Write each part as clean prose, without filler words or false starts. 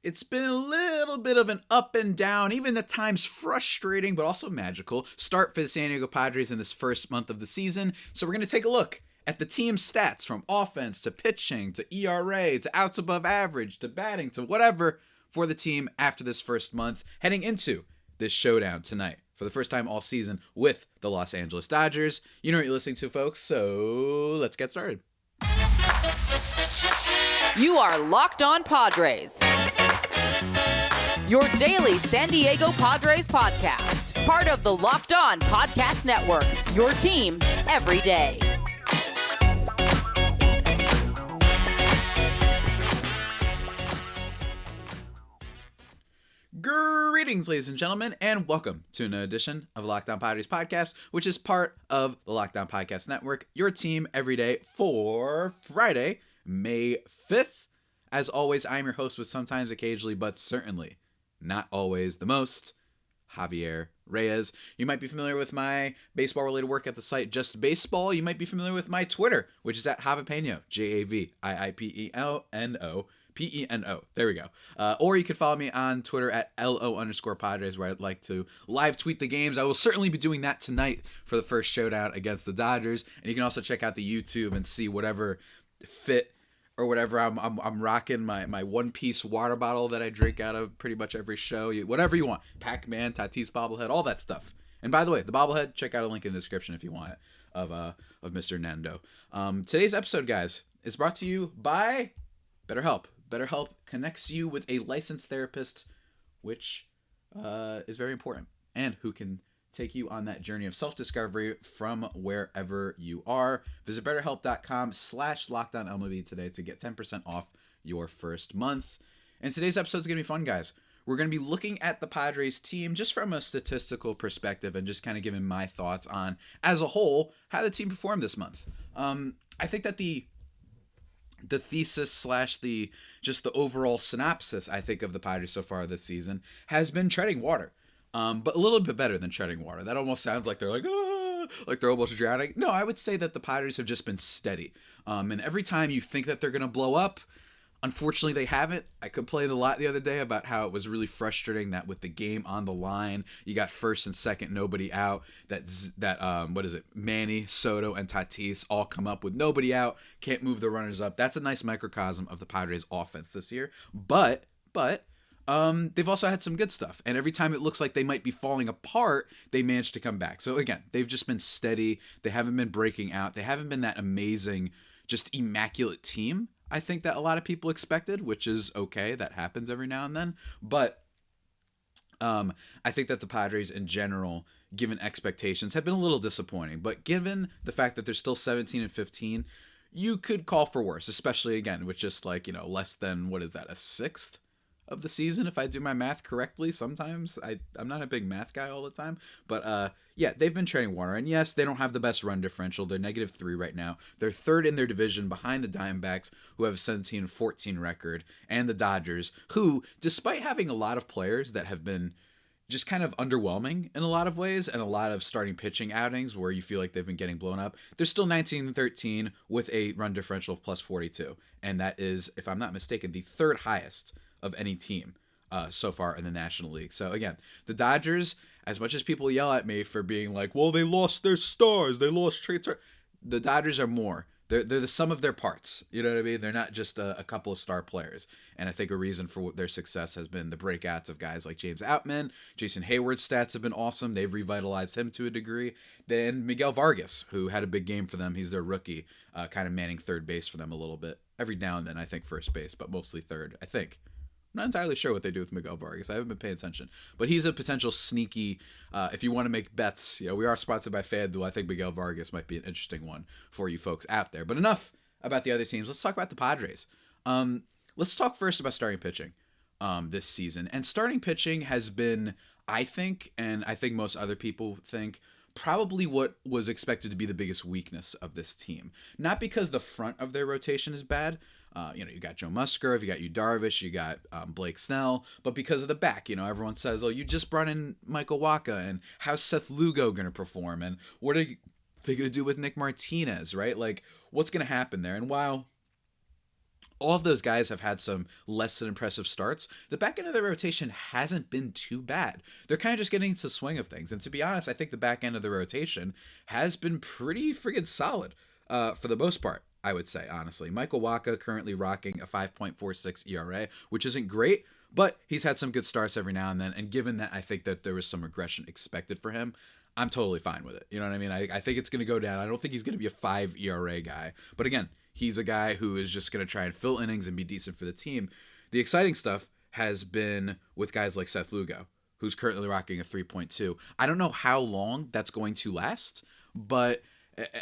It's been a little bit of an up and down, even at times frustrating, but also magical start for the San Diego Padres in this first month of the season. So we're going to take a look at the team's stats from offense to pitching to ERA to outs above average to batting to whatever for the team after this first month, heading into this showdown tonight for the first time all season with the Los Angeles Dodgers. You know what you're listening to, folks, so let's get started. You are Locked On Padres, your daily San Diego Padres podcast, part of the Locked On Podcast Network, your team every day. Greetings, ladies and gentlemen, and welcome to an edition of the Locked On Padres podcast, which is part of the Locked On Podcast Network, your team every day for Friday, May 5th. As always, I am your host with sometimes, occasionally, but certainly not always the most, Javier Reyes. You might be familiar with my baseball-related work at the site Just Baseball. You might be familiar with my Twitter, which is at Javipeno, JAVIIPENO. P-E-N-O. There we go. Or you can follow me on Twitter at LO_Padres, where I'd like to live tweet the games. I will certainly be doing that tonight for the first showdown against the Dodgers. And you can also check out the YouTube and see whatever fit or whatever I'm rocking, my one-piece water bottle that I drink out of pretty much every show. Whatever you want. Pac-Man, Tatis bobblehead, all that stuff. And by the way, the bobblehead, check out a link in the description if you want it, of Mr. Nando. Today's episode, guys, is brought to you by BetterHelp. BetterHelp connects you with a licensed therapist, which is very important, and who can take you on that journey of self-discovery from wherever you are. Visit BetterHelp.com/LockedOnMLB today to get 10% off your first month. And today's episode is going to be fun, guys. We're going to be looking at the Padres team just from a statistical perspective and just kind of giving my thoughts on, as a whole, how the team performed this month. I think that the thesis / the overall synopsis, I think, of the Padres so far this season has been treading water, but a little bit better than treading water. That almost sounds like they're like they're almost drowning. No, I would say that the Padres have just been steady, and every time you think that they're going to blow up, unfortunately they haven't. I complained a lot the other day about how it was really frustrating that with the game on the line, you got first and second, nobody out, Manny, Soto, and Tatis all come up with nobody out, can't move the runners up. That's a nice microcosm of the Padres offense this year, but they've also had some good stuff, and every time it looks like they might be falling apart, they manage to come back. So again, they've just been steady. They haven't been breaking out. They haven't been that amazing, just immaculate team I think that a lot of people expected, which is okay. That happens every now and then. But I think that the Padres in general, given expectations, have been a little disappointing. But given the fact that they're still 17-15, you could call for worse, especially, again, with just less than, a sixth of the season, if I do my math correctly. Sometimes I'm not a big math guy all the time, but yeah, they've been treading water. And yes, they don't have the best run differential. They're -3 right now. They're third in their division behind the Diamondbacks, who have a 17-14 record, and the Dodgers, who, despite having a lot of players that have been just kind of underwhelming in a lot of ways, and a lot of starting pitching outings where you feel like they've been getting blown up, they're still 19-13 with a run differential of +42. And that is, if I'm not mistaken, the third highest of any team so far in the National League. So again, the Dodgers, as much as people yell at me for being like, well, they lost their stars, they lost Trey Turner, the Dodgers are more. They're the sum of their parts. You know what I mean? They're not just a couple of star players. And I think a reason for their success has been the breakouts of guys like James Outman. Jason Hayward's stats have been awesome. They've revitalized him to a degree. Then Miguel Vargas, who had a big game for them. He's their rookie, kind of manning third base for them a little bit. Every now and then, I think first base, but mostly third, I think. I'm not entirely sure what they do with Miguel Vargas. I haven't been paying attention. But he's a potential sneaky, if you want to make bets, we are sponsored by FanDuel. I think Miguel Vargas might be an interesting one for you folks out there. But enough about the other teams. Let's talk about the Padres. Let's talk first about starting pitching this season. And starting pitching has been, I think, and I think most other people think, probably what was expected to be the biggest weakness of this team. Not because the front of their rotation is bad. You got Joe Musgrove, you got Yu Darvish, you got Blake Snell, but because of the back, everyone says, oh, you just brought in Michael Wacha, and how's Seth Lugo going to perform, and what are they going to do with Nick Martinez, right? Like, what's going to happen there? And while all of those guys have had some less than impressive starts. The back end of the rotation hasn't been too bad. They're kind of just getting into the swing of things. And to be honest, I think the back end of the rotation has been pretty friggin' solid for the most part, I would say, honestly. Michael Wacha currently rocking a 5.46 ERA, which isn't great, but he's had some good starts every now and then. And given that I think that there was some regression expected for him, I'm totally fine with it. You know what I mean? I think it's going to go down. I don't think he's going to be a 5 ERA guy. But again, he's a guy who is just going to try and fill innings and be decent for the team. The exciting stuff has been with guys like Seth Lugo, who's currently rocking a 3.2. I don't know how long that's going to last, but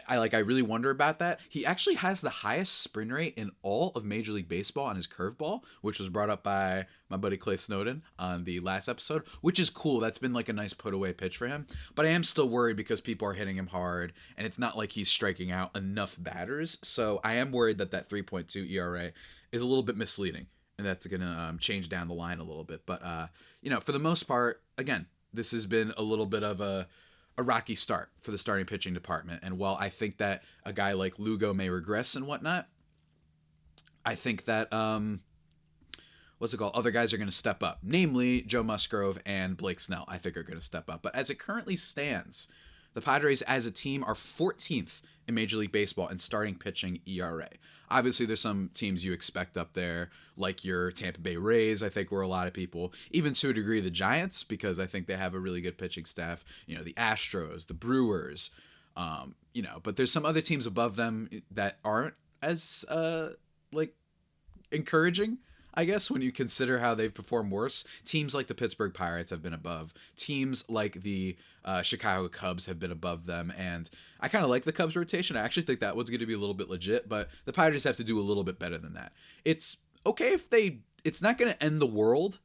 I really wonder about that. He actually has the highest sprint rate in all of Major League Baseball on his curveball, which was brought up by my buddy Clay Snowden on the last episode, which is cool. That's been like a nice put away pitch for him. But I am still worried because people are hitting him hard, and it's not like he's striking out enough batters. So I am worried that 3.2 ERA is a little bit misleading, and that's going to change down the line a little bit. But, for the most part, again, this has been a little bit of a rocky start for the starting pitching department. And while I think that a guy like Lugo may regress and whatnot, I think that, other guys are going to step up. Namely, Joe Musgrove and Blake Snell, I think, are going to step up. But as it currently stands, the Padres as a team are 14th in Major League Baseball in starting pitching ERA. Obviously, there's some teams you expect up there, like your Tampa Bay Rays, I think, where a lot of people, even to a degree, the Giants, because I think they have a really good pitching staff, the Astros, the Brewers, but there's some other teams above them that aren't as, encouraging, I guess, when you consider how they've performed worse. Teams like the Pittsburgh Pirates have been above. Teams like the Chicago Cubs have been above them. And I kind of like the Cubs rotation. I actually think that one's going to be a little bit legit, but the Pirates have to do a little bit better than that. It's okay if it's not going to end the world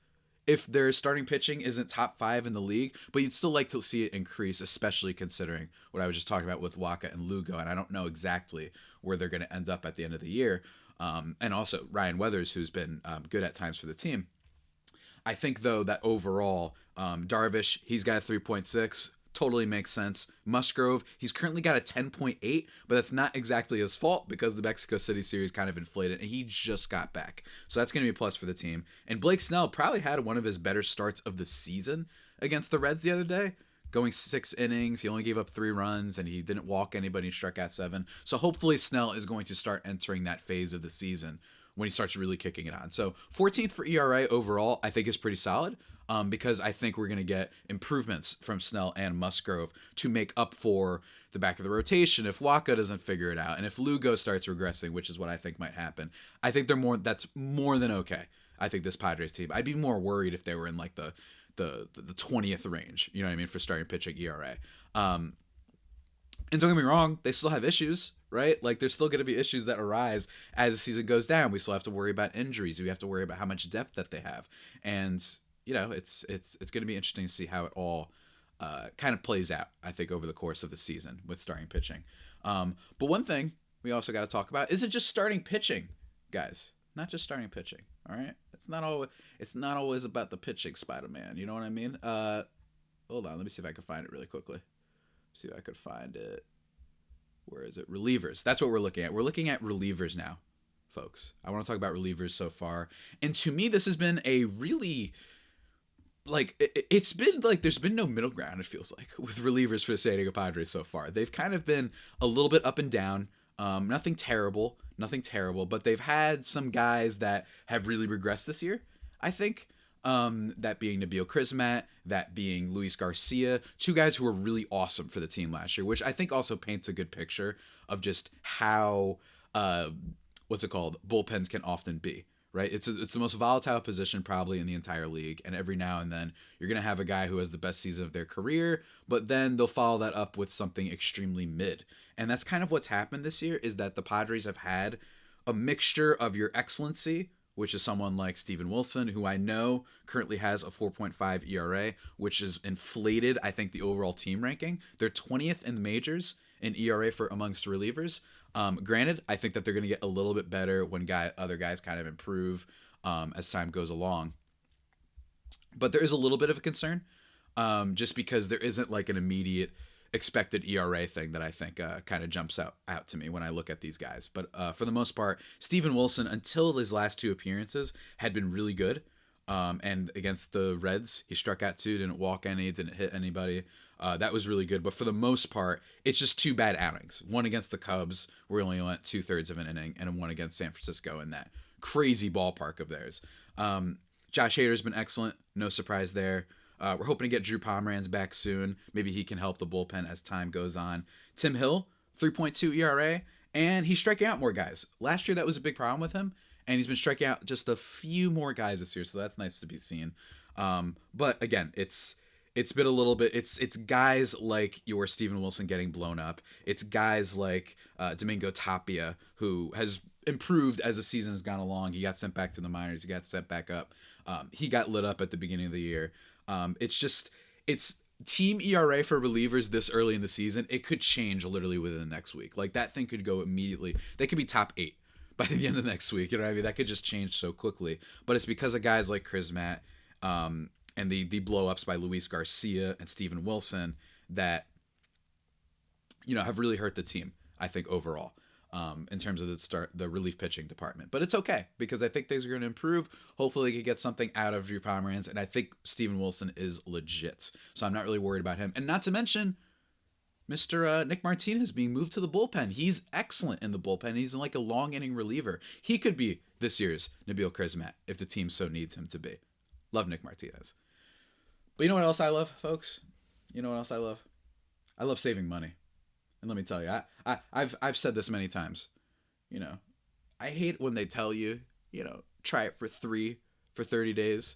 if their starting pitching isn't top 5 in the league, but you'd still like to see it increase, especially considering what I was just talking about with Wacha and Lugo. And I don't know exactly where they're going to end up at the end of the year. And also Ryan Weathers, who's been good at times for the team. I think, though, that overall, Darvish, he's got a 3.6. Totally makes sense. Musgrove, he's currently got a 10.8, but that's not exactly his fault because the Mexico City series kind of inflated, and he just got back. So that's going to be a plus for the team. And Blake Snell probably had one of his better starts of the season against the Reds the other day. Going 6 innings, he only gave up 3 runs, and he didn't walk anybody, he struck out 7. So hopefully Snell is going to start entering that phase of the season when he starts really kicking it on. So 14th for ERA overall, I think is pretty solid because I think we're going to get improvements from Snell and Musgrove to make up for the back of the rotation if Wacha doesn't figure it out. And if Lugo starts regressing, which is what I think might happen, I think that's more than okay. I think this Padres team, I'd be more worried if they were in like the 20th range, you know what I mean, for starting pitching ERA. And don't get me wrong, they still have issues, right? Like there's still going to be issues that arise as the season goes down. We still have to worry about injuries. We have to worry about how much depth that they have. And, it's going to be interesting to see how it all kind of plays out, I think, over the course of the season with starting pitching. But one thing we also got to talk about isn't just starting pitching, guys. Not just starting pitching, all right? It's not always about the pitching, Spider-Man. You know what I mean? Hold on, let me see if I can find it really quickly. See if I could find it. Where is it? Relievers. That's what we're looking at. We're looking at relievers now, folks. I want to talk about relievers so far. And to me, this has been a really, it's been like there's been no middle ground, it feels like, with relievers for the San Diego Padres so far. They've kind of been a little bit up and down. Nothing terrible, but they've had some guys that have really regressed this year, I think. That being Nabil Crismatt, that being Luis Garcia, 2 guys who were really awesome for the team last year, which I think also paints a good picture of just how, bullpens can often be, right? It's the most volatile position probably in the entire league, and every now and then you're going to have a guy who has the best season of their career, but then they'll follow that up with something extremely mid. And that's kind of what's happened this year, is that the Padres have had a mixture of your excellency, which is someone like Steven Wilson, who I know currently has a 4.5 ERA, which is inflated, I think, the overall team ranking. They're 20th in the majors in ERA for amongst relievers. Granted, I think that they're going to get a little bit better when other guys kind of improve as time goes along. But there is a little bit of a concern just because there isn't like an immediate expected ERA thing that I think kind of jumps out to me when I look at these guys. But for the most part, Steven Wilson, until his last 2 appearances, had been really good. And against the Reds, he struck out 2, didn't walk any, didn't hit anybody. That was really good. But for the most part, it's just 2 bad outings. One against the Cubs, where he only went 2/3 of an inning, and one against San Francisco in that crazy ballpark of theirs. Josh Hader's been excellent. No surprise there. We're hoping to get Drew Pomeranz back soon. Maybe he can help the bullpen as time goes on. Tim Hill, 3.2 ERA, and he's striking out more guys. Last year, that was a big problem with him, and he's been striking out just a few more guys this year, so that's nice to be seen. But again, it's been a little bit. It's guys like your Steven Wilson getting blown up. It's guys like Domingo Tapia, who has improved as the season has gone along. He got sent back to the minors. He got sent back up. He got lit up at the beginning of the year. It's team ERA for relievers this early in the season. It could change literally within the next week. Like, that thing could go immediately. They could be top 8 by the end of next week. You know what I mean? That could just change so quickly. But it's because of guys like Chris Matt, and the blow-ups by Luis Garcia and Steven Wilson that, have really hurt the team, I think, overall. In terms of the relief pitching department. But it's okay, because I think things are going to improve. Hopefully, they can get something out of Drew Pomeranz, and I think Steven Wilson is legit. So I'm not really worried about him. And not to mention, Mr. Nick Martinez being moved to the bullpen. He's excellent in the bullpen. He's like a long inning reliever. He could be this year's Nabil Crismatt if the team so needs him to be. Love Nick Martinez. But you know what else I love, folks? You know what else I love? I love saving money. And let me tell you, I've said this many times. I hate when they tell you, try it for 30 days.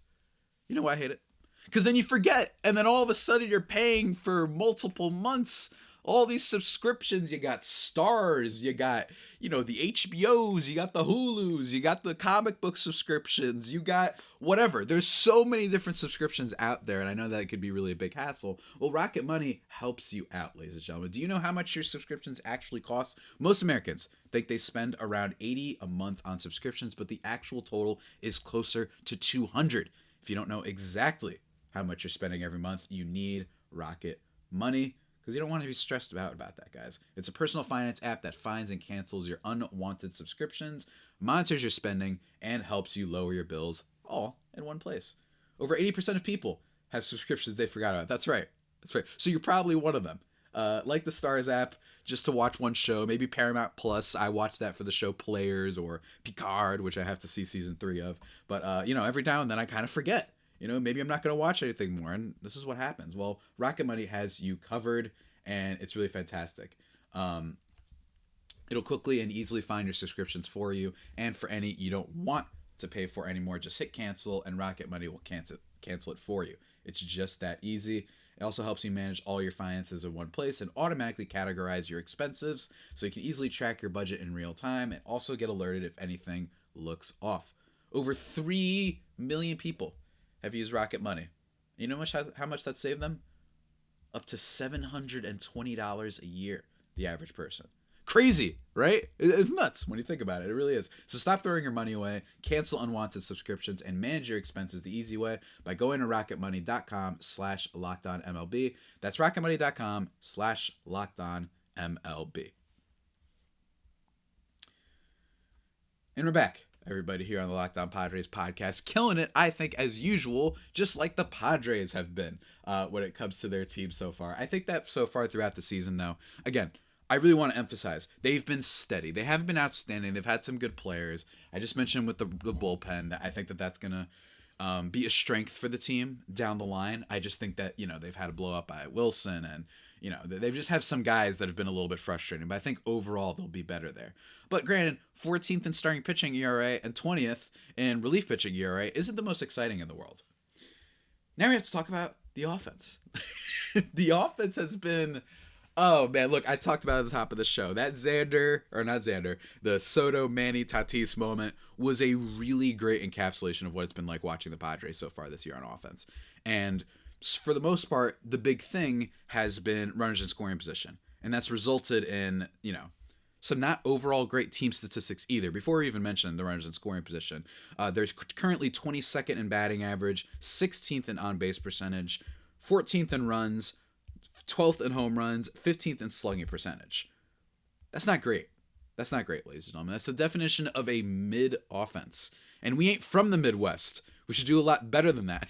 You know why I hate it? Because then you forget, and then all of a sudden you're paying for multiple months. All these subscriptions, you got Stars, you got, the HBOs, you got the Hulus, you got the comic book subscriptions, you got whatever. There's so many different subscriptions out there, and I know that it could be really a big hassle. Well, Rocket Money helps you out, ladies and gentlemen. Do you know how much your subscriptions actually cost? Most Americans think they spend around $80 a month on subscriptions, but the actual total is closer to $200. If you don't know exactly how much you're spending every month, you need Rocket Money. Because you don't want to be stressed about that, guys. It's a personal finance app that finds and cancels your unwanted subscriptions, monitors your spending, and helps you lower your bills all in one place. Over 80% of people have subscriptions they forgot about. That's right. So you're probably one of them. Like the Stars app, just to watch one show. Maybe Paramount Plus. I watch that for the show Players or Picard, which I have to see season 3 of. But, every now and then I kind of forget. Maybe I'm not going to watch anything more, and this is what happens. Well, Rocket Money has you covered, and it's really fantastic. It'll quickly and easily find your subscriptions for you, and for any you don't want to pay for anymore, just hit cancel, and Rocket Money will cancel it for you. It's just that easy. It also helps you manage all your finances in one place and automatically categorize your expenses, so you can easily track your budget in real time and also get alerted if anything looks off. Over 3 million people have used Rocket Money. You know how much that saved them? Up to $720 a year, the average person. Crazy, right? It's nuts when you think about it. It really is. So stop throwing your money away, cancel unwanted subscriptions, and manage your expenses the easy way by going to rocketmoney.com/LockedOnMLB. That's rocketmoney.com/LockedOnMLB. And we're back. Everybody here on the Locked On Padres podcast, killing it, I think, as usual, just like the Padres have been when it comes to their team so far. I think that so far throughout the season, though, again, I really want to emphasize, they've been steady. They haven't been outstanding. They've had some good players. I just mentioned with the bullpen that I think that's going to be a strength for the team down the line. I just think that, they've had a blow up by Wilson, and, they've just have some guys that have been a little bit frustrating, but I think overall they'll be better there. But granted, 14th in starting pitching ERA and 20th in relief pitching ERA isn't the most exciting in the world. Now we have to talk about the offense. The offense has been, oh man, look, I talked about it at the top of the show. That the Soto, Manny, Tatis moment was a really great encapsulation of what it's been like watching the Padres so far this year on offense. And for the most part, the big thing has been runners in scoring position. And that's resulted in, some not overall great team statistics either. Before we even mention the runners in scoring position, there's currently 22nd in batting average, 16th in on-base percentage, 14th in runs, 12th in home runs, 15th in slugging percentage. That's not great. That's not great, ladies and gentlemen. That's the definition of a mid offense. And we ain't from the Midwest. We should do a lot better than that.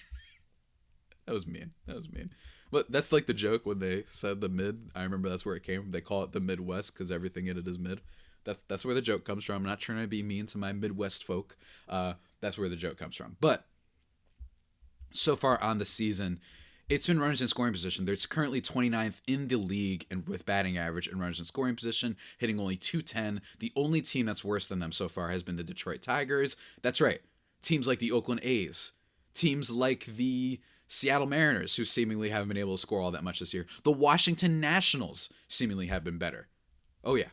That was mean. But that's like the joke when they said the mid. I remember that's where it came from. They call it the Midwest because everything in it is mid. That's where the joke comes from. I'm not trying to be mean to my Midwest folk. That's where the joke comes from. But so far on the season, it's been runners in scoring position. There's currently 29th in the league and with batting average and runners in scoring position, hitting only 210. The only team that's worse than them so far has been the Detroit Tigers. That's right. Teams like the Oakland A's. Teams like the Seattle Mariners, who seemingly haven't been able to score all that much this year. The Washington Nationals seemingly have been better. Oh, yeah.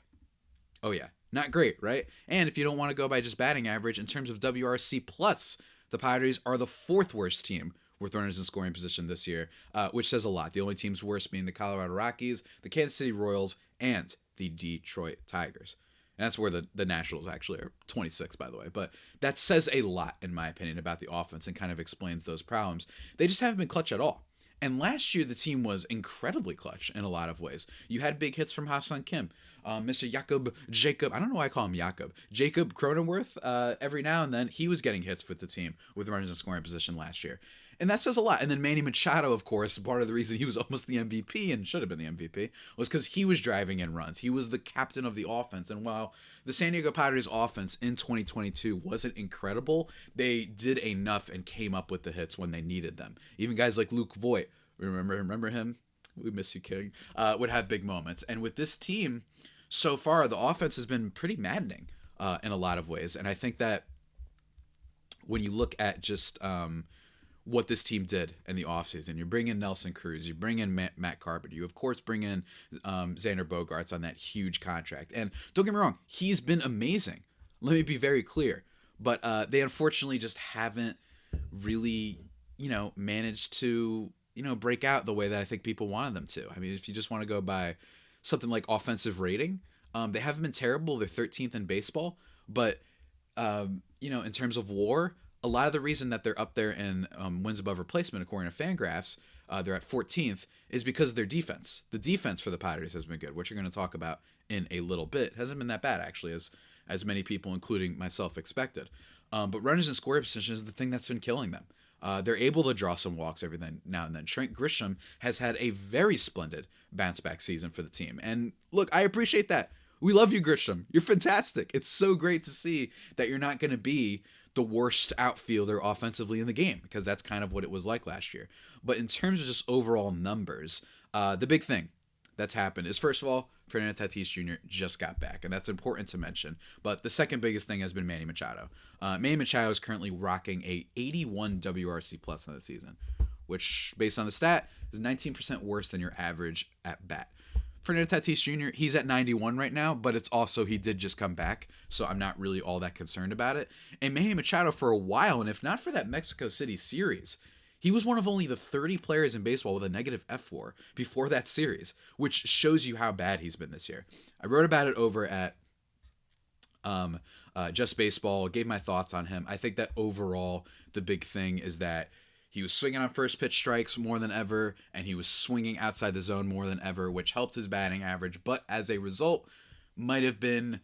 Not great, right? And if you don't want to go by just batting average, in terms of WRC+, the Padres are the 4th worst team with runners in scoring position this year, which says a lot. The only teams worse being the Colorado Rockies, the Kansas City Royals, and the Detroit Tigers. And that's where the Nationals actually are 26, by the way. But that says a lot, in my opinion, about the offense and kind of explains those problems. They just haven't been clutch at all. And last year, the team was incredibly clutch in a lot of ways. You had big hits from Ha-Seong Kim, Mr. Jacob, I don't know why I call him Jacob Cronenworth, every now and then, he was getting hits with the team with runners in scoring position last year. And that says a lot. And then Manny Machado, of course, part of the reason he was almost the MVP and should have been the MVP was because he was driving in runs. He was the captain of the offense. And while the San Diego Padres offense in 2022 wasn't incredible, they did enough and came up with the hits when they needed them. Even guys like Luke Voit, remember him? We miss you, King, would have big moments. And with this team, so far, the offense has been pretty maddening in a lot of ways. And I think that when you look at just what this team did in the offseason, you bring in Nelson Cruz, you bring in Matt Carpenter, you of course bring in Xander Bogaerts on that huge contract. And don't get me wrong, he's been amazing. Let me be very clear. But they unfortunately just haven't really, managed to, break out the way that I think people wanted them to. I mean, if you just want to go by something like offensive rating, they haven't been terrible. They're 13th in baseball. But, in terms of WAR, a lot of the reason that they're up there in wins above replacement, according to Fangraphs, they're at 14th, is because of their defense. The defense for the Padres has been good, which you're going to talk about in a little bit. It hasn't been that bad, actually, as many people, including myself, expected. But runners in scoring position is the thing that's been killing them. They're able to draw some walks every now and then. Trent Grisham has had a very splendid bounce-back season for the team. And look, I appreciate that. We love you, Grisham. You're fantastic. It's so great to see that you're not going to be the worst outfielder offensively in the game, because that's kind of what it was like last year. But in terms of just overall numbers, the big thing that's happened is, first of all, Fernando Tatis Jr. just got back, and that's important to mention. But the second biggest thing has been Manny Machado. Manny Machado is currently rocking a 81 WRC plus on the season, which, based on the stat, is 19% worse than your average at bat. Fernando Tatis Jr., he's at 91 right now, but it's also he did just come back, so I'm not really all that concerned about it. And Manny Machado, for a while, and if not for that Mexico City series, he was one of only the 30 players in baseball with a negative F4 before that series, which shows you how bad he's been this year. I wrote about it over at Just Baseball, gave my thoughts on him. I think that overall, the big thing is that he was swinging on first pitch strikes more than ever, and he was swinging outside the zone more than ever, which helped his batting average, but as a result, might have been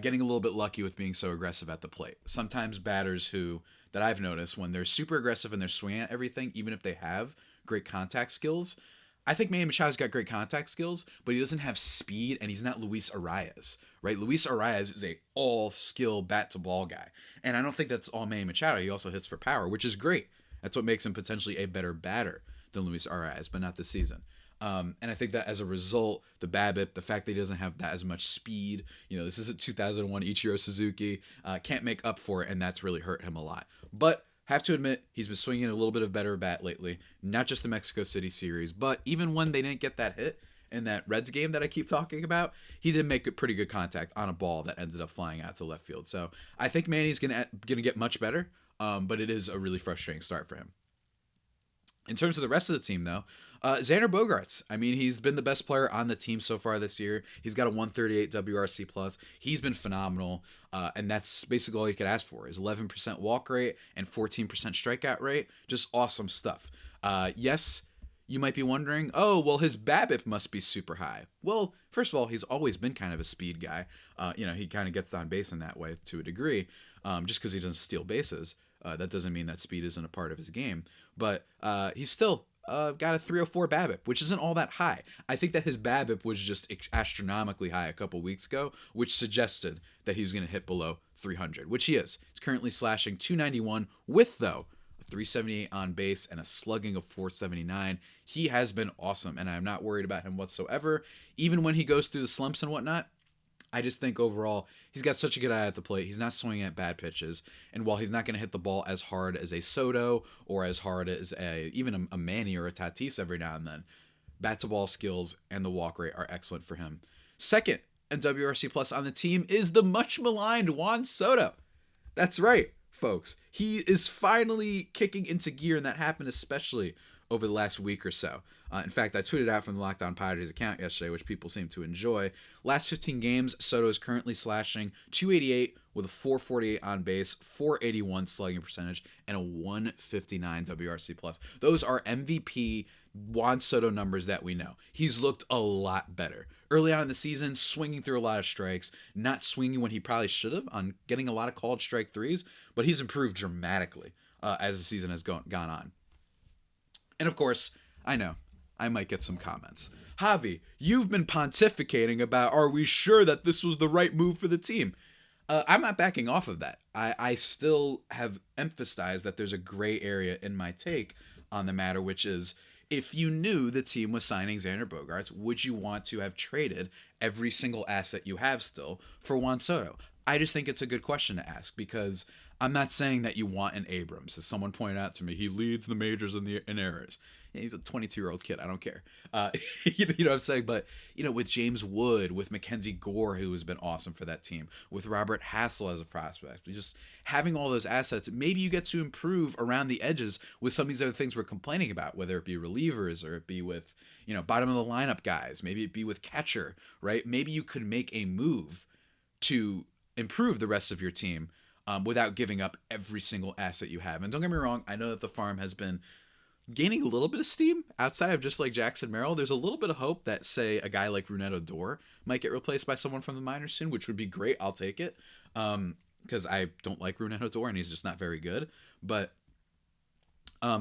getting a little bit lucky with being so aggressive at the plate. Sometimes batters that I've noticed, when they're super aggressive and they're swinging at everything, even if they have great contact skills, I think Manny Machado's got great contact skills, but he doesn't have speed, and he's not Luis Arias, right? Luis Arias is a all-skill bat-to-ball guy, and I don't think that's all Manny Machado. He also hits for power, which is great. That's what makes him potentially a better batter than Luis Arias, but not this season. And I think that as a result, the BABIP, the fact that he doesn't have that as much speed, this isn't 2001 Ichiro Suzuki, can't make up for it, and that's really hurt him a lot. But have to admit, he's been swinging a little bit of better bat lately, not just the Mexico City series, but even when they didn't get that hit in that Reds game that I keep talking about, he did make pretty good contact on a ball that ended up flying out to left field. So I think Manny's gonna get much better. But it is a really frustrating start for him. In terms of the rest of the team, though, Xander Bogaerts. I mean, he's been the best player on the team so far this year. He's got a 138 WRC plus. He's been phenomenal, and that's basically all you could ask for is 11% walk rate and 14% strikeout rate. Just awesome stuff. Yes, You might be wondering, oh, well, his BABIP must be super high. Well, first of all, he's always been kind of a speed guy. He kind of gets on base in that way to a degree, just because he doesn't steal bases. That doesn't mean that speed isn't a part of his game. But he's still got a 304 BABIP, which isn't all that high. I think that his BABIP was just astronomically high a couple weeks ago, which suggested that he was going to hit below 300, which he is. He's currently slashing 291 with, though, 378 on base and a slugging of 479. He has been awesome, and I'm not worried about him whatsoever. Even when he goes through the slumps and whatnot, I just think overall he's got such a good eye at the plate. He's not swinging at bad pitches, and while he's not going to hit the ball as hard as a Soto or as hard as even a Manny or a Tatis every now and then, bat-to-ball skills and the walk rate are excellent for him. Second in WRC Plus on the team is the much-maligned Juan Soto. That's right, folks. He is finally kicking into gear, and that happened especially over the last week or so. In fact, I tweeted out from the Locked On Padres account yesterday, which people seem to enjoy. Last 15 games, Soto is currently slashing 288 with a 448 on base, 481 slugging percentage, and a 159 WRC plus. Those are MVP Juan Soto numbers that we know. He's looked a lot better. Early on in the season, swinging through a lot of strikes, not swinging when he probably should have on getting a lot of called strike threes, but he's improved dramatically as the season has gone on. And of course, I know, I might get some comments. Javi, you've been pontificating about, are we sure that this was the right move for the team? I'm not backing off of that. I still have emphasized that there's a gray area in my take on the matter, which is, if you knew the team was signing Xander Bogaerts, would you want to have traded every single asset you have still for Juan Soto? I just think it's a good question to ask, because I'm not saying that you want an Abrams. As someone pointed out to me, he leads the majors in errors. Yeah, he's a 22-year-old kid. I don't care. You know what I'm saying? But, with James Wood, with Mackenzie Gore, who has been awesome for that team, with Robert Hassel as a prospect, just having all those assets, maybe you get to improve around the edges with some of these other things we're complaining about, whether it be relievers or it be with, bottom of the lineup guys, maybe it be with catcher, right? Maybe you could make a move to improve the rest of your team without giving up every single asset you have. And don't get me wrong, I know that the farm has been gaining a little bit of steam outside of just like Jackson Merrill. There's a little bit of hope that, say, a guy like Rougned Odor might get replaced by someone from the minors soon, which would be great. I'll take it, because I don't like Rougned Odor and he's just not very good. But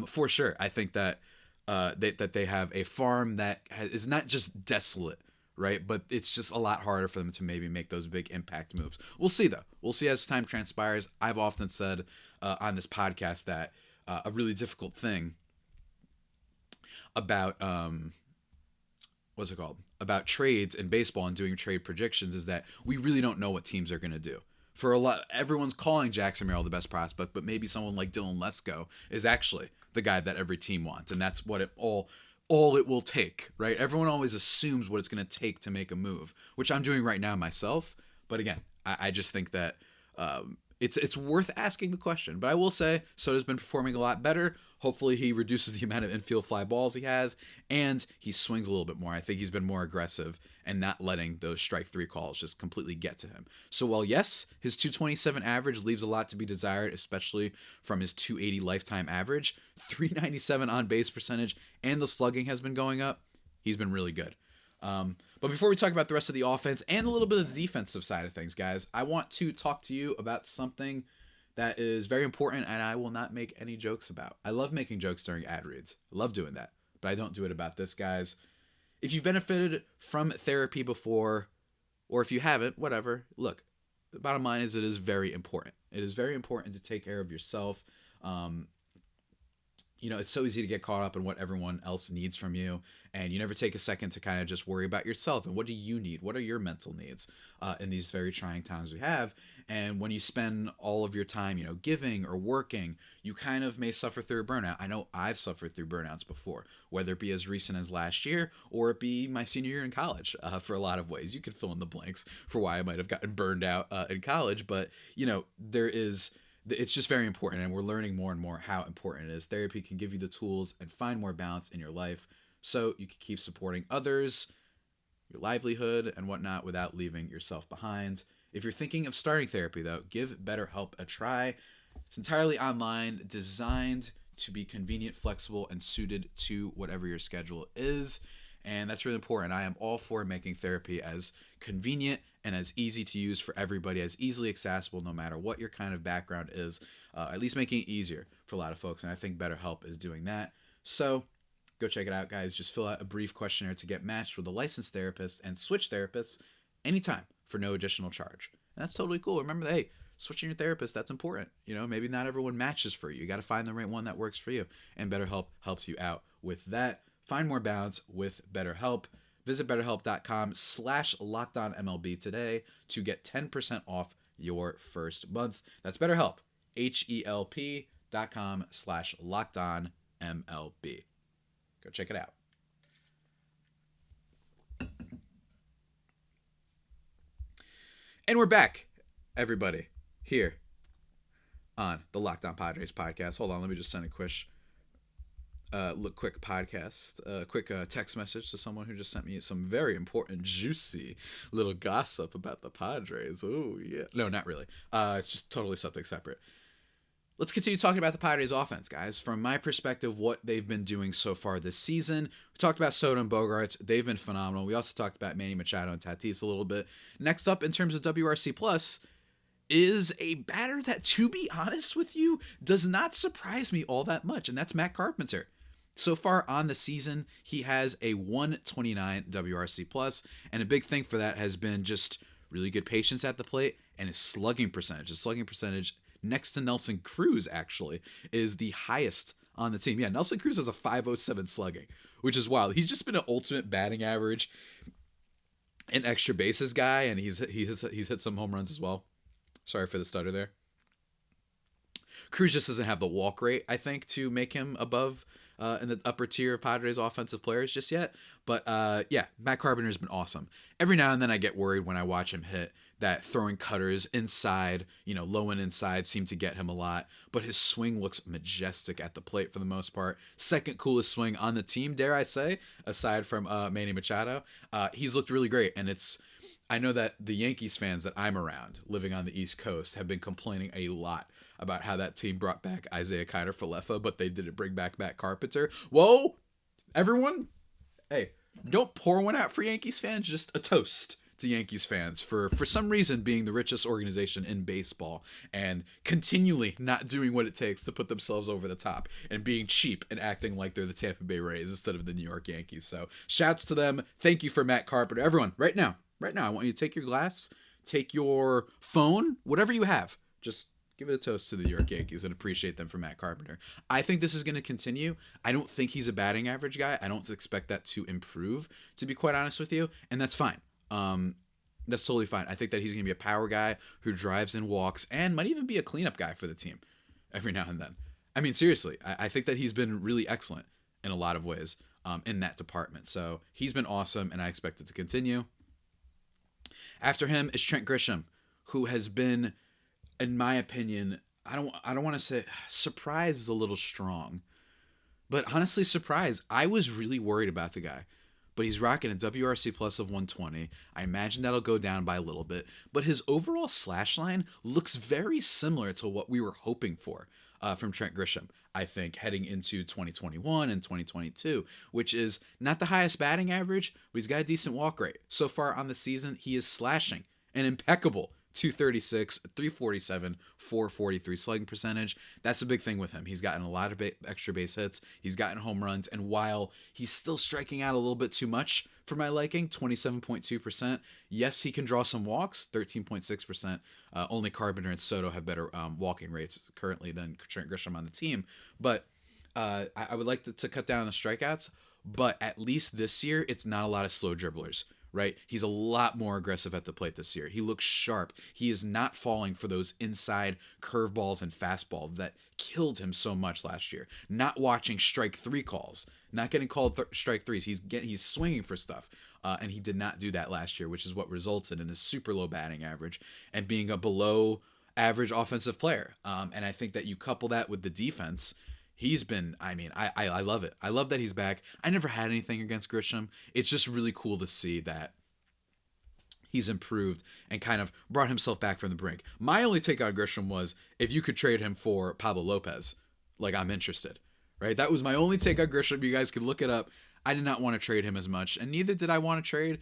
for sure, I think that that they have a farm that is not just desolate, right? But it's just a lot harder for them to maybe make those big impact moves. We'll see, though. We'll see as time transpires. I've often said on this podcast that a really difficult thing about about trades in baseball and doing trade predictions is that we really don't know what teams are going to do. For a lot, everyone's calling Jackson Merrill the best prospect, but maybe someone like Dylan Lesko is actually the guy that every team wants, and that's what all it will take, right? Everyone always assumes what it's going to take to make a move, which I'm doing right now myself. But again, I just think that it's worth asking the question. But I will say, Soto's been performing a lot better. Hopefully he reduces the amount of infield fly balls he has, and he swings a little bit more. I think he's been more aggressive and not letting those strike three calls just completely get to him. So while, yes, his 227 average leaves a lot to be desired, especially from his 280 lifetime average, 397 on base percentage, and the slugging has been going up, he's been really good. But before we talk about the rest of the offense and a little bit of the defensive side of things, guys, I want to talk to you about something that is very important, and I will not make any jokes about. I love making jokes during ad reads. I love doing that, but I don't do it about this, guys. If you've benefited from therapy before, or if you haven't, whatever, look, the bottom line is it is very important. It is very important to take care of yourself. It's so easy to get caught up in what everyone else needs from you, and you never take a second to kind of just worry about yourself and what do you need? What are your mental needs in these very trying times we have? And when you spend all of your time, giving or working, you kind of may suffer through a burnout. I know I've suffered through burnouts before, whether it be as recent as last year or it be my senior year in college for a lot of ways. You could fill in the blanks for why I might have gotten burned out in college, but, it's just very important, and we're learning more and more how important it is. Therapy can give you the tools and find more balance in your life so you can keep supporting others, your livelihood, and whatnot without leaving yourself behind. If you're thinking of starting therapy, though, give BetterHelp a try. It's entirely online, designed to be convenient, flexible, and suited to whatever your schedule is. And that's really important. I am all for making therapy as convenient and as easy to use for everybody, as easily accessible no matter what your kind of background is, at least making it easier for a lot of folks. And I think BetterHelp is doing that. So go check it out, guys. Just fill out a brief questionnaire to get matched with a licensed therapist and switch therapists anytime for no additional charge. And that's totally cool. Remember, hey, switching your therapist, that's important. Maybe not everyone matches for you. You got to find the right one that works for you. And BetterHelp helps you out with that. Find more balance with BetterHelp. Visit BetterHelp.com/LockedOnMLB today to get 10% off your first month. That's BetterHelp, HELP.com/LockedOnMLB. Go check it out. And we're back, everybody, here on the Locked On Padres podcast. Hold on, let me just send a quick text message to someone who just sent me some very important, juicy little gossip about the Padres. Oh, yeah. No, not really. It's just totally something separate. Let's continue talking about the Padres offense, guys. From my perspective, what they've been doing so far this season. We talked about Soto and Bogaerts. They've been phenomenal. We also talked about Manny Machado and Tatis a little bit. Next up, in terms of WRC+, is a batter that, to be honest with you, does not surprise me all that much, and that's Matt Carpenter. So far on the season, he has a 129 WRC+, and a big thing for that has been just really good patience at the plate and his slugging percentage. His slugging percentage, next to Nelson Cruz, actually, is the highest on the team. Yeah, Nelson Cruz has a 507 slugging, which is wild. He's just been an ultimate batting average and extra bases guy, and he's hit some home runs as well. Sorry for the stutter there. Cruz just doesn't have the walk rate, I think, to make him above in the upper tier of Padres offensive players just yet. But yeah, Matt Carpenter's been awesome. Every now and then I get worried when I watch him hit that throwing cutters inside, low and inside seem to get him a lot. But his swing looks majestic at the plate for the most part. Second coolest swing on the team, dare I say, aside from Manny Machado. He's looked really great. And I know that the Yankees fans that I'm around living on the East Coast have been complaining a lot about how that team brought back Isaiah Kiner-Falefa, but they didn't bring back Matt Carpenter. Whoa, everyone, hey, don't pour one out for Yankees fans, just a toast to Yankees fans for some reason being the richest organization in baseball and continually not doing what it takes to put themselves over the top and being cheap and acting like they're the Tampa Bay Rays instead of the New York Yankees. So shouts to them. Thank you for Matt Carpenter. Everyone, right now, I want you to take your glass, take your phone, whatever you have, just give it a toast to the New York Yankees and appreciate them for Matt Carpenter. I think this is going to continue. I don't think he's a batting average guy. I don't expect that to improve, to be quite honest with you, and that's fine. That's totally fine. I think that he's going to be a power guy who drives and walks and might even be a cleanup guy for the team every now and then. I mean, seriously, I think that he's been really excellent in a lot of ways in that department. So he's been awesome, and I expect it to continue. After him is Trent Grisham, who has been, in my opinion, I don't want to say surprise is a little strong, but honestly surprised. I was really worried about the guy, but he's rocking a WRC+ of 120. I imagine that'll go down by a little bit, but his overall slash line looks very similar to what we were hoping for from Trent Grisham, I think, heading into 2021 and 2022, which is not the highest batting average, but he's got a decent walk rate. So far on the season, he is slashing an impeccable 236, 347, 443 slugging percentage. That's a big thing with him. He's gotten a lot of extra base hits. He's gotten home runs. And while he's still striking out a little bit too much for my liking, 27.2%. Yes, he can draw some walks, 13.6%. Only Carpenter and Soto have better walking rates currently than Trent Grisham on the team. But I would like to cut down on the strikeouts. But at least this year, it's not a lot of slow dribblers. Right? He's a lot more aggressive at the plate this year. He looks sharp. He is not falling for those inside curveballs and fastballs that killed him so much last year. Not watching strike three calls, not getting called strike threes. He's swinging for stuff. And he did not do that last year, which is what resulted in his super low batting average and being a below average offensive player. And I think that you couple that with the defense. He's been, I love it. I love that he's back. I never had anything against Grisham. It's just really cool to see that he's improved and kind of brought himself back from the brink. My only take on Grisham was if you could trade him for Pablo Lopez, like I'm interested. right? That was my only take on Grisham. You guys can look it up. I did not want to trade him as much, and neither did I want to trade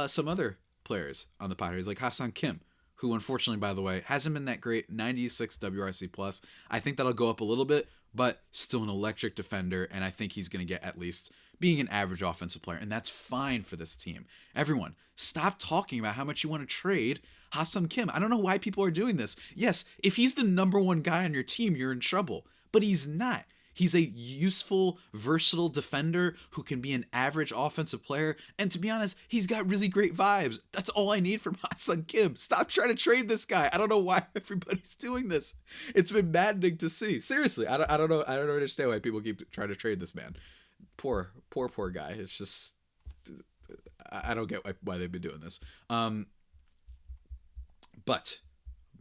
some other players on the Padres, like Ha-Seong Kim, who unfortunately, by the way, hasn't been that great. 96 WRC plus. I think that'll go up a little bit, but still an electric defender, and I think he's going to get at least being an average offensive player, and that's fine for this team. Everyone, stop talking about how much you want to trade Ha-Seong Kim. I don't know why people are doing this. Yes, if he's the number one guy on your team, you're in trouble, but he's not. He's a useful, versatile defender who can be an average offensive player. And to be honest, he's got really great vibes. That's all I need from Ha-Seong Kim. Stop trying to trade this guy. I don't know why everybody's doing this. It's been maddening to see. Seriously, I don't know. I don't understand why people keep trying to trade this man. Poor guy. It's just, I don't get why they've been doing this. But,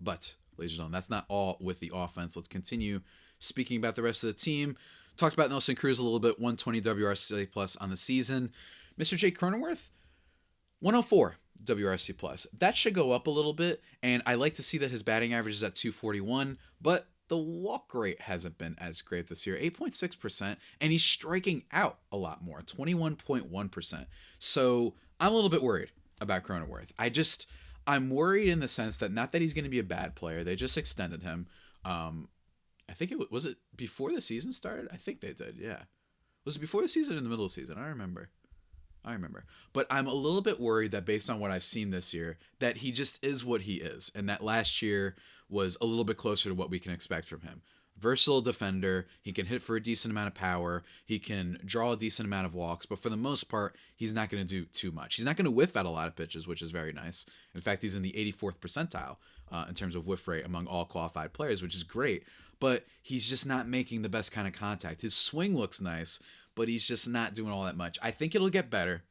ladies and gentlemen, that's not all with the offense. Let's continue speaking about the rest of the team. Talked about Nelson Cruz a little bit, 120 WRC plus on the season. Mr. Jake Cronenworth, 104 WRC plus. That should go up a little bit, and I like to see that his batting average is at 241, but the walk rate hasn't been as great this year, 8.6%, and he's striking out a lot more, 21.1%. So I'm a little bit worried about Cronenworth. I'm worried in the sense that not that he's going to be a bad player. They just extended him. I think was it before the season started? I think they did, yeah. Was it before the season or in the middle of the season? I remember. But I'm a little bit worried that based on what I've seen this year, that he just is what he is. And that last year was a little bit closer to what we can expect from him. Versatile defender. He can hit for a decent amount of power. He can draw a decent amount of walks. But for the most part, he's not going to do too much. He's not going to whiff at a lot of pitches, which is very nice. In fact, he's in the 84th percentile in terms of whiff rate among all qualified players, which is great. But he's just not making the best kind of contact. His swing looks nice, but he's just not doing all that much. I think it'll get better,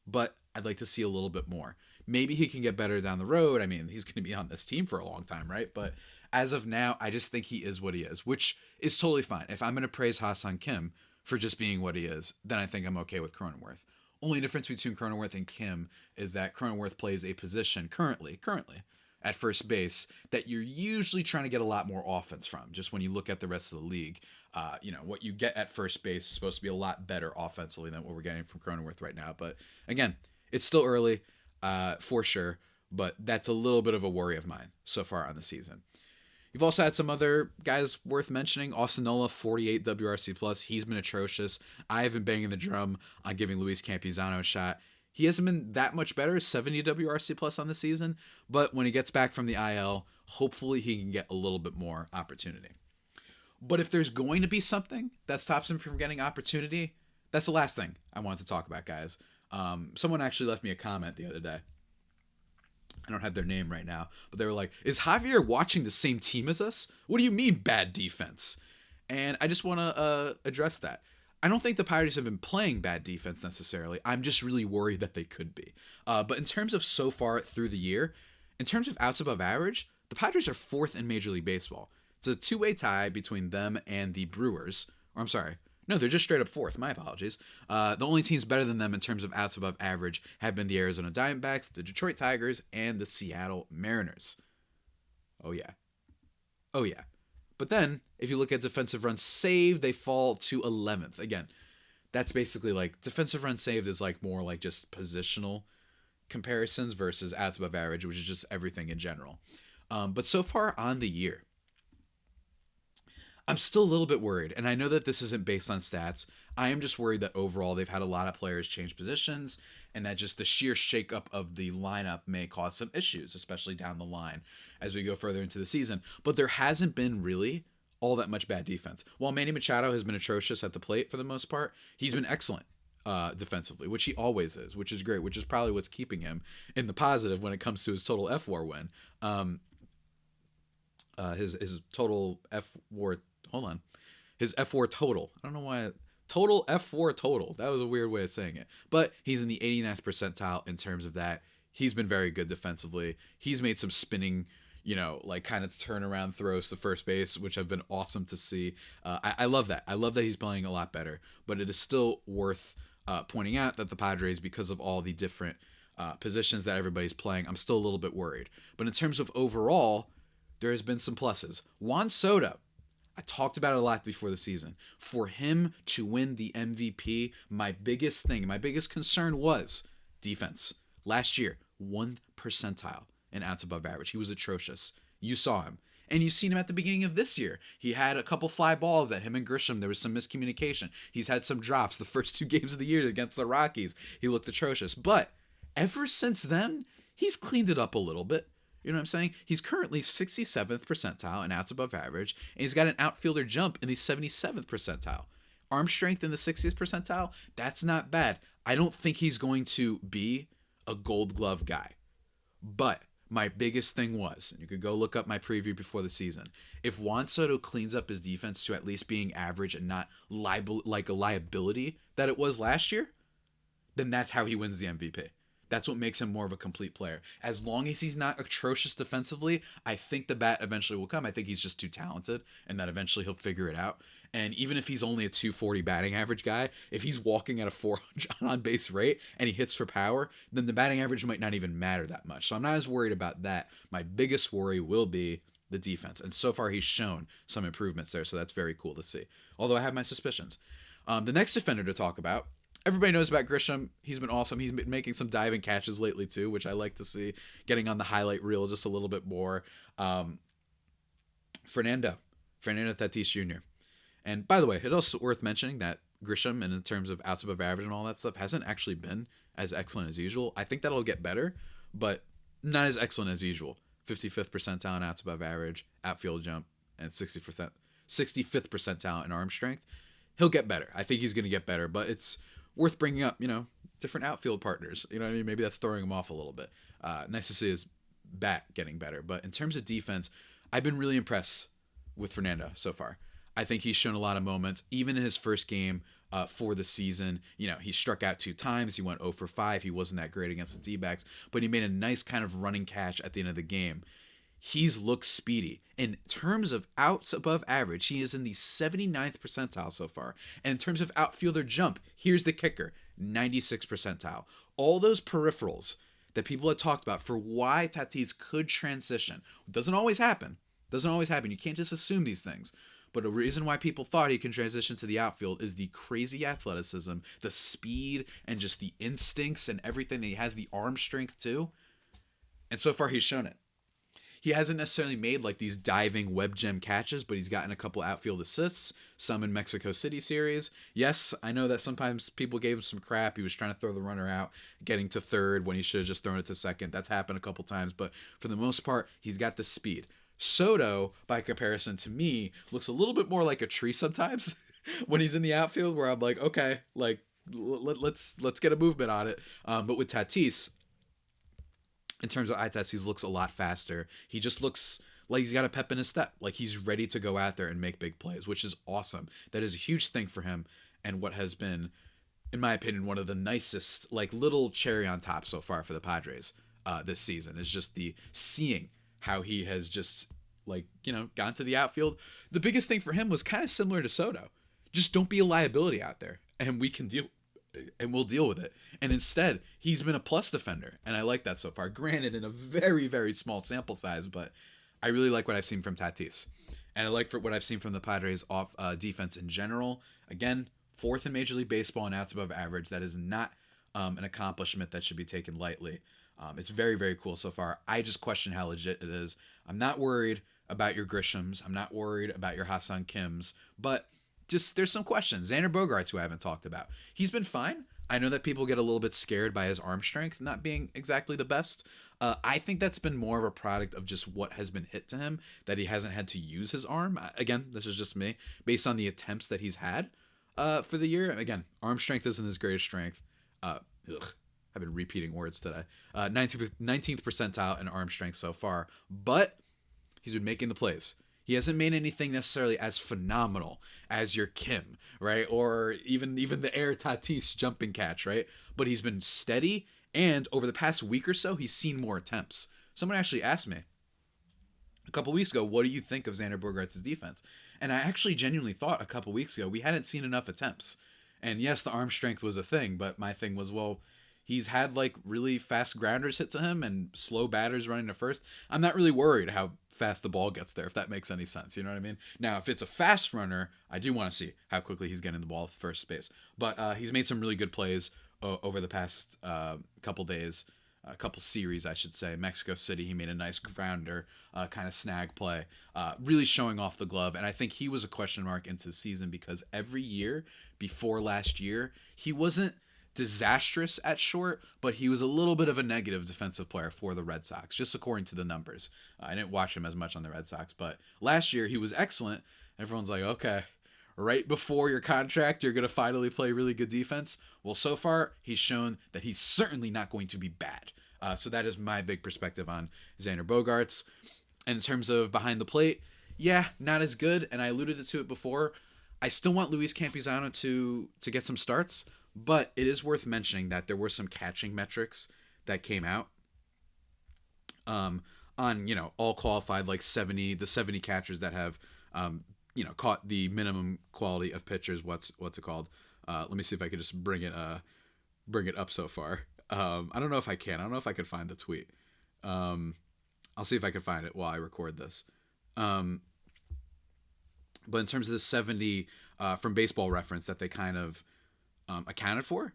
but I'd like to see a little bit more. Maybe he can get better down the road. I mean, he's going to be on this team for a long time, right? But as of now, I just think he is what he is, which is totally fine. If I'm going to praise Ha-Seong Kim for just being what he is, then I think I'm okay with Cronenworth. Only difference between Cronenworth and Kim is that Cronenworth plays a position currently at first base that you're usually trying to get a lot more offense from. Just when you look at the rest of the league, what you get at first base is supposed to be a lot better offensively than what we're getting from Cronenworth right now. But again, it's still early for sure, but that's a little bit of a worry of mine so far on the season. You've also had some other guys worth mentioning. Austin Nola, 48 WRC plus. He's been atrocious. I have been banging the drum on giving Luis Campusano a shot. He hasn't been that much better, 70 WRC plus on the season, but when he gets back from the IL, hopefully he can get a little bit more opportunity. But if there's going to be something that stops him from getting opportunity, that's the last thing I wanted to talk about, guys. Someone actually left me a comment the other day. I don't have their name right now, but they were like, is Javier watching the same team as us? What do you mean bad defense? And I just want to address that. I don't think the Padres have been playing bad defense necessarily. I'm just really worried that they could be. But in terms of so far through the year, in terms of outs above average, the Padres are fourth in Major League Baseball. It's a two-way tie between them and the Brewers. Or I'm sorry. No, they're just straight up fourth. My apologies. The only teams better than them in terms of outs above average have been the Arizona Diamondbacks, the Detroit Tigers, and the Seattle Mariners. Oh, yeah. But then, if you look at defensive runs saved, they fall to 11th. Again, that's basically like defensive runs saved is like more like just positional comparisons versus outs above average, which is just everything in general. But so far on the year, I'm still a little bit worried, and I know that this isn't based on stats. I am just worried that overall they've had a lot of players change positions, and that just the sheer shakeup of the lineup may cause some issues, especially down the line as we go further into the season. But there hasn't been really all that much bad defense. While Manny Machado has been atrocious at the plate for the most part, he's been excellent defensively, which he always is, which is great, which is probably what's keeping him in the positive when it comes to his total FWAR win. His total FWAR... Hold on. His F4 total. I don't know why. Total F4 total. That was a weird way of saying it. But he's in the 89th percentile in terms of that. He's been very good defensively. He's made some spinning, like kind of turnaround throws to first base, which have been awesome to see. I love that. I love that he's playing a lot better. But it is still worth pointing out that the Padres, because of all the different positions that everybody's playing, I'm still a little bit worried. But in terms of overall, there has been some pluses. Juan Soto. I talked about it a lot before the season. For him to win the MVP, my biggest concern was defense. Last year, 1 percentile in outs above average. He was atrocious. You saw him. And you've seen him at the beginning of this year. He had a couple fly balls at him and Grisham. There was some miscommunication. He's had some drops the first 2 games of the year against the Rockies. He looked atrocious. But ever since then, he's cleaned it up a little bit. You know what I'm saying? He's currently 67th percentile in outs above average, and he's got an outfielder jump in the 77th percentile. Arm strength in the 60th percentile, that's not bad. I don't think he's going to be a Gold Glove guy. But my biggest thing was, and you could go look up my preview before the season, if Juan Soto cleans up his defense to at least being average and not like a liability that it was last year, then that's how he wins the MVP. That's what makes him more of a complete player. As long as he's not atrocious defensively, I think the bat eventually will come. I think he's just too talented, and that eventually he'll figure it out. And even if he's only a 240 batting average guy, if he's walking at a 400 on base rate and he hits for power, then the batting average might not even matter that much. So I'm not as worried about that. My biggest worry will be the defense. And so far he's shown some improvements there, so that's very cool to see. Although I have my suspicions. The next defender to talk about, everybody knows about Grisham. He's been awesome. He's been making some diving catches lately too, which I like to see. Getting on the highlight reel just a little bit more. Fernando Tatis Jr. And by the way, it's also worth mentioning that Grisham, and in terms of outs above average and all that stuff, hasn't actually been as excellent as usual. I think that'll get better, but not as excellent as usual. 55th percentile in outs above average, outfield jump, and 65th percentile in arm strength. He'll get better. I think he's going to get better, but it's worth bringing up, different outfield partners. You know what I mean? Maybe that's throwing him off a little bit. Nice to see his bat getting better. But in terms of defense, I've been really impressed with Fernando so far. I think he's shown a lot of moments. Even in his first game for the season, he struck out 2 times. He went 0 for 5. He wasn't that great against the D-backs, but he made a nice kind of running catch at the end of the game. He's looked speedy. In terms of outs above average, he is in the 79th percentile so far. And in terms of outfielder jump, here's the kicker, 96th percentile. All those peripherals that people had talked about for why Tatis could transition. Doesn't always happen. You can't just assume these things. But a reason why people thought he can transition to the outfield is the crazy athleticism, the speed, and just the instincts and everything that he has, the arm strength too. And so far he's shown it. He hasn't necessarily made like these diving web gem catches, but he's gotten a couple outfield assists, some in Mexico City series. Yes, I know that sometimes people gave him some crap. He was trying to throw the runner out, getting to third when he should have just thrown it to second. That's happened a couple times, but for the most part, he's got the speed. Soto, by comparison to me, looks a little bit more like a tree sometimes when he's in the outfield, where I'm like, okay, like let's get a movement on it. But with Tatis, in terms of eye test, he looks a lot faster. He just looks like he's got a pep in his step, like he's ready to go out there and make big plays, which is awesome. That is a huge thing for him, and what has been, in my opinion, one of the nicest, like little cherry on top so far for the Padres this season is just the seeing how he has just gone to the outfield. The biggest thing for him was kind of similar to Soto. Just don't be a liability out there, and we'll deal with it. And instead, he's been a plus defender, and I like that so far. Granted, in a very, very small sample size, but I really like what I've seen from Tatis. And I like what I've seen from the Padres off defense in general. Again, 4th in Major League Baseball in outs above average. That is not an accomplishment that should be taken lightly. It's very, very cool so far. I just question how legit it is. I'm not worried about your Grishams. I'm not worried about your Ha-Seong Kims, but just there's some questions. Xander Bogaerts, who I haven't talked about. He's been fine. I know that people get a little bit scared by his arm strength not being exactly the best. I think that's been more of a product of just what has been hit to him, that he hasn't had to use his arm. Again, this is just me, based on the attempts that he's had for the year. Again, arm strength isn't his greatest strength. I've been repeating words today. 19th percentile in arm strength so far, but he's been making the plays. He hasn't made anything necessarily as phenomenal as your Kim, right? Or even the Air Tatis jumping catch, right? But he's been steady, and over the past week or so, he's seen more attempts. Someone actually asked me a couple weeks ago, what do you think of Xander Bogaerts' defense? And I actually genuinely thought a couple weeks ago we hadn't seen enough attempts. And yes, the arm strength was a thing, but my thing was, well, He's had like really fast grounders hit to him and slow batters running to first. I'm not really worried how fast the ball gets there, if that makes any sense. You know what I mean? Now, if it's a fast runner, I do want to see how quickly he's getting the ball at first base. But he's made some really good plays over the past couple days. A couple series, I should say. Mexico City, he made a nice grounder, kind of snag play, really showing off the glove. And I think he was a question mark into the season because every year before last year, he wasn't disastrous at short, but he was a little bit of a negative defensive player for the Red Sox, just according to the numbers. I didn't watch him as much on the Red Sox, but last year he was excellent. Everyone's like, okay, right before your contract, you're going to finally play really good defense. Well, so far, he's shown that he's certainly not going to be bad. So that is my big perspective on Xander Bogaerts. And in terms of behind the plate, yeah, not as good. And I alluded to it before. I still want Luis Campusano to get some starts, but it is worth mentioning that there were some catching metrics that came out on, all qualified, like the 70 catchers that have, caught the minimum quality of pitchers. What's it called? Let me see if I could just bring it up so far. I don't know if I can. I don't know if I could find the tweet. I'll see if I can find it while I record this. But in terms of the 70 from Baseball Reference that they kind of accounted for,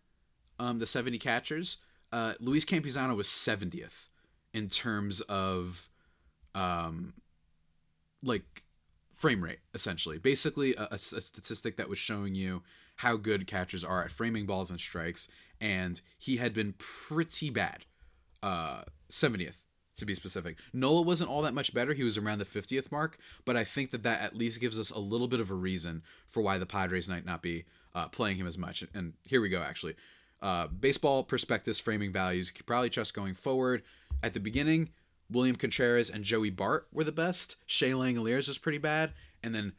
the 70 catchers, Luis Campusano was 70th in terms of frame rate, essentially. Basically, a statistic that was showing you how good catchers are at framing balls and strikes, and he had been pretty bad. 70th, to be specific. Nola wasn't all that much better. He was around the 50th mark, but I think that at least gives us a little bit of a reason for why the Padres might not be playing him as much. And here we go, actually. Baseball Prospectus framing values you could probably trust going forward. At the beginning, William Contreras and Joey Bart were the best. Shea Langoliers was pretty bad. And then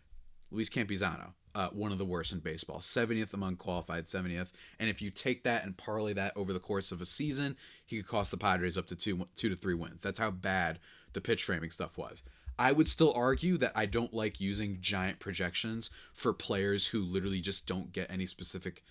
Luis Campusano, one of the worst in baseball. 70th among qualified, 70th. And if you take that and parlay that over the course of a season, he could cost the Padres up to two to three wins. That's how bad the pitch framing stuff was. I would still argue that I don't like using giant projections for players who literally just don't get any specific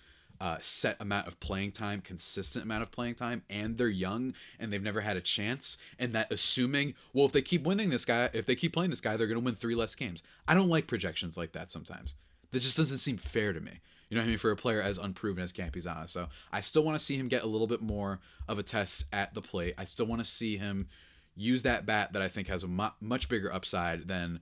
set amount of playing time, consistent amount of playing time, and they're young and they've never had a chance, and that assuming, well, if they keep playing this guy, they're going to win 3 less games. I don't like projections like that sometimes. That just doesn't seem fair to me. You know what I mean? For a player as unproven as Campusano. So I still want to see him get a little bit more of a test at the plate. I still want to see him use that bat that I think has a much bigger upside than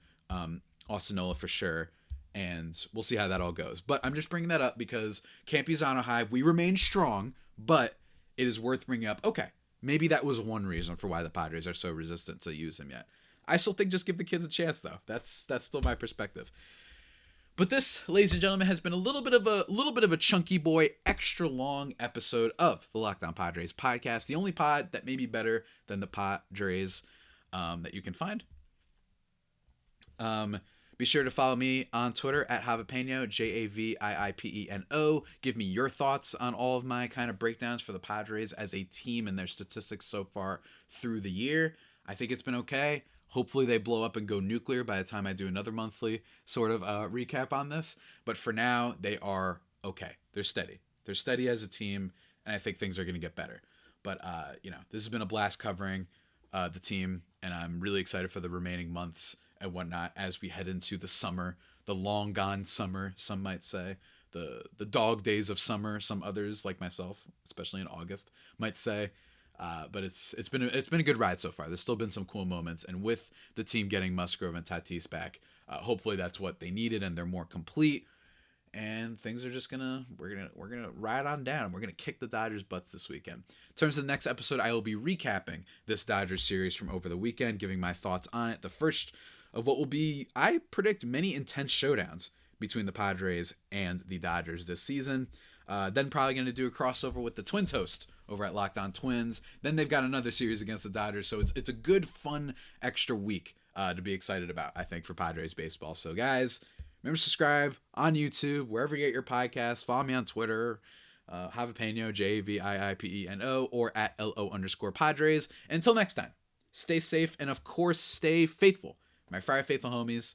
Austin Nola for sure. And we'll see how that all goes. But I'm just bringing that up because Campusano Hive, we remain strong, but it is worth bringing up. Okay, maybe that was one reason for why the Padres are so resistant to use him yet. I still think just give the kids a chance, though. That's still my perspective. But this, ladies and gentlemen, has been a little bit of a chunky boy, extra long episode of the Locked On Padres podcast, the only pod that may be better than the Padres that you can find. Be sure to follow me on Twitter at Javipeno, Javiiipeno. Give me your thoughts on all of my kind of breakdowns for the Padres as a team and their statistics so far through the year. I think it's been okay. Hopefully they blow up and go nuclear by the time I do another monthly sort of recap on this. But for now, they are okay. They're steady. They're steady as a team, and I think things are going to get better. But, this has been a blast covering the team, and I'm really excited for the remaining months and whatnot as we head into the summer, the long gone summer, some might say, the dog days of summer, some others like myself, especially in August, might say. But it's been a good ride so far. There's still been some cool moments, and with the team getting Musgrove and Tatis back, hopefully that's what they needed, and they're more complete. And things are just we're gonna ride on down. We're gonna kick the Dodgers' butts this weekend. In terms of the next episode, I will be recapping this Dodgers series from over the weekend, giving my thoughts on it. The first of what will be, I predict, many intense showdowns between the Padres and the Dodgers this season. Then probably going to do a crossover with the Twin Toast over at Locked On Twins. Then they've got another series against the Dodgers. So it's a good, fun, extra week to be excited about, I think, for Padres baseball. So, guys, remember to subscribe on YouTube, wherever you get your podcasts. Follow me on Twitter, Javipeno, Javiipeno, or at LO_Padres. Until next time, stay safe and, of course, stay faithful. My Friday Faithful homies,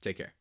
take care.